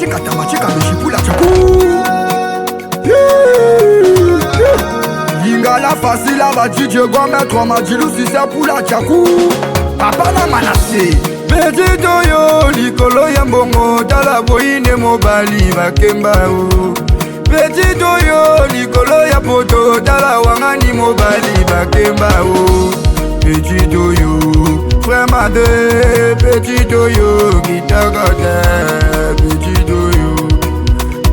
chika tamachika meshipula chaku. Lingala facile à DJ Gomet, 3 Madjilou si c'est pour la chaku. Papa na manase. Petit toyo, likolo ya mbongo, tala boine mobali bakemba o. Petit toyo, likolo ya poto, tala wangani mobali bakemba o. Petit toyo, vraiment de petit toyo, kitagata, petit toyo.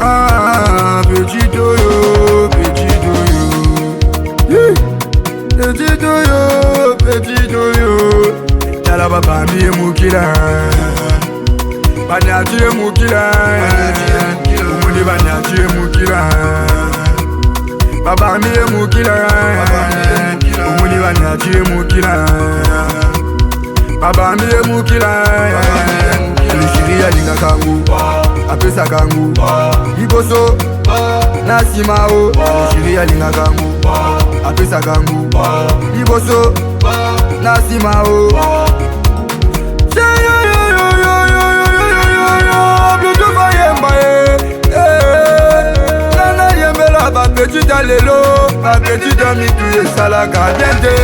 Ah, petit toyo, petit toyo. Petit toyo, petit toyo. Tala baba miye mukila, banyatiye mukila, umuni banyatiye mukila. Baba miye mukila, umuni banyatiye mukila. Baba miye mukila, lishiri ya linga kangu, apesa kangu. Iboso, nasima o, lishiri ya linga kangu, apesa kangu. Iboso, nasima o. Petit alelo, ma petite amie tu es salaga biente.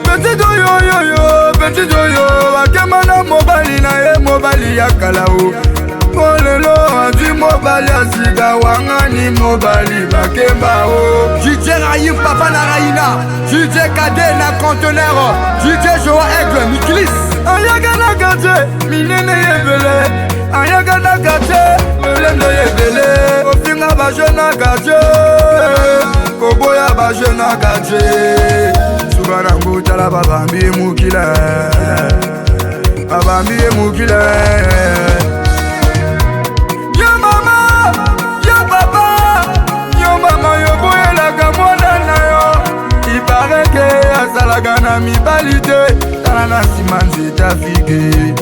Petit yo yo yo, petit yo, akemana mobali na e mobali ya kalao. Olelo andi mobali asiga wangani mobali bakemba o. DJ Raïm papa na Raïna, DJ Kade na conteneur, DJ Joa Aigle Miklis. Ayaga na gate, minene yebele. Ayaga na gate, lendo yebele. Ofinga ba jena gate, koboya ba jena gate. Subana ngutala babambi mukila, babambi mukila. Yo mama, yo papa, yo mama yo boyela kamwana na yo. Il paraît que asalaga na mibalite, tala na simanzi tafike.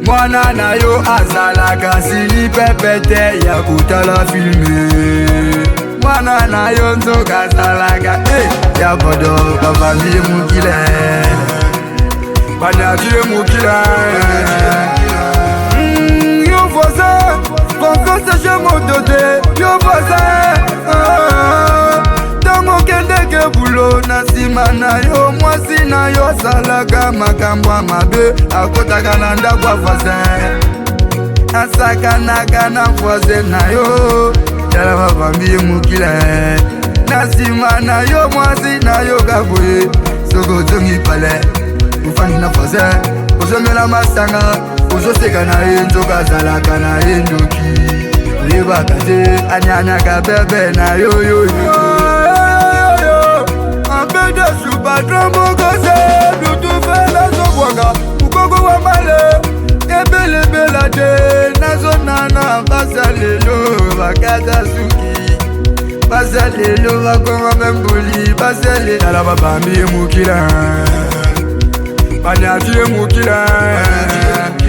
Mwana na yo azalaga sili pepete ya kutala filme. Mwana na yo nzoka azalaga ya bodo babambi mukile. Banyatire mukile. Yo voisin, confesse chez mon doté. Yo voisin, tango kendeke bulo na sima na yo. Mwasi na yo salaga makambo mabe, akotaka na ndako voisin. Asakanaga na voisin na yo, tala babambi mukile. Na sima na yo mwasi na yo kaboye, soko zongi pale. Ufani na voisin, ozomela masanga, ozoseka na ye nzoka zalaka na ye ndoki. Lebaka te, anyanyaka bebe na yo yo yo. Abede subadra mogose, blutu fela zobwaga, ukoko wa male. Ebele belade, nazo nana basalelo, bakata suki. Basalelo, bakoma membuli, basalelo. Tala babambi mukila, banyatiye mukila.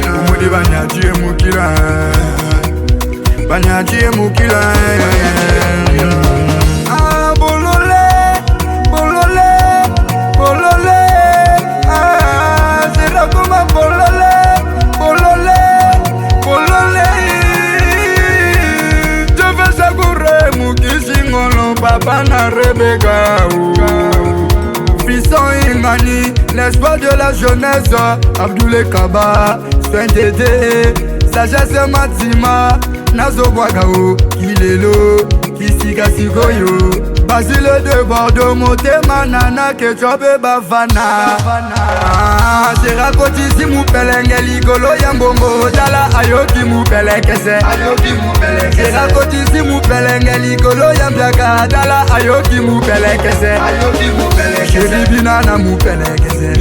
Umudi banyatiye mukila, banyatiye mukila. Ah, bolole, bolole, bolole. Ah, c'est là comme bolole, bolole, bolole. Je veux savourer mukisi ngolo papa na Rebecca. Fisson Ingani, l'espoir de la jeunesse. Abdoulaye Kaba, Soin Tété, Sagesse Matima, Nazo Boagao, Kilelo, Kisika Sigoyo. Basile de Bordeaux, Motema Nana, Ketchobe Bavana. C'est rakoti si moupelenge, Ligolo Yambongo, Dala Ayoki moupelekese. C'est rakoti si moupelenge, Ligolo Yambiaka, Dala Ayoki moupelekese. Chéri Binana moupelekese.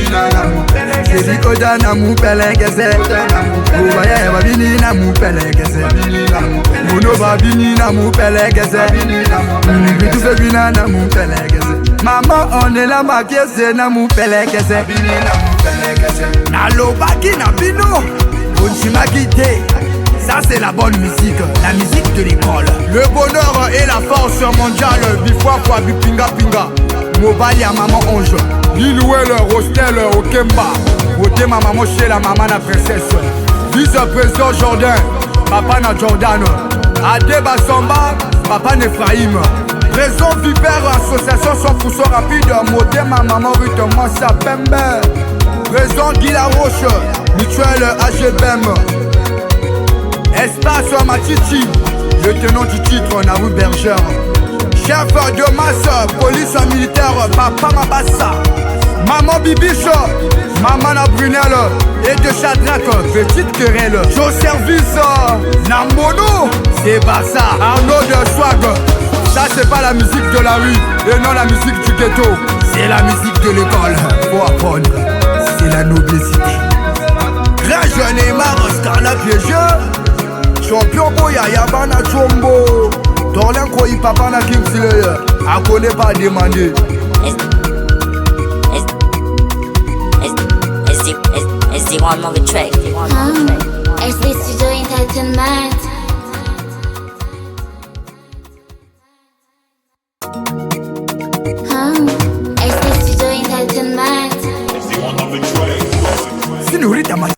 Chéri Kodana moupelekese. Oubaye Babini na moupelekese. Mouno Babini na moupelekese. Bitou Febina na moupelekese. Maman on est la maquise na moupelekese. Na lobaki na bino Onchimagite. Ça c'est la bonne musique, la musique de l'école. Le bonheur et la force mondiale. Bifwa kwa bipinga pinga. Mobile ya maman Onge. Lilouel, Rostel, Okemba. Wote ma maman chez la maman la princesse. Vice-président Jordan. papa na Jordan. Ade Basamba, papa na Ephraim. Raison Vipère, association sans fousseau rapide. Motema maman rite moi ça pembe. Raison Guy Laroche, mutuelle AGBM. Espace Matiti, le tenant du titre Naru Berger. Chef de masse, police militaire, papa Mabassa. Maman Bibiche, maman na Brunel. Et de Chadrac, petite querelle. Joe Service, Namono, c'est pas ça. Arnaud de Swag. Ça c'est pas la musique de la rue et non la musique du ghetto. C'est la musique de l'école. Faut apprendre, c'est la noblesse. Grand jeune et marre, Scarla piégeux. Champion boya yabana chombo. Torlen koi papa na Kingsley. A connaît pas demander. It's the one more track. SD Studio Entertainment.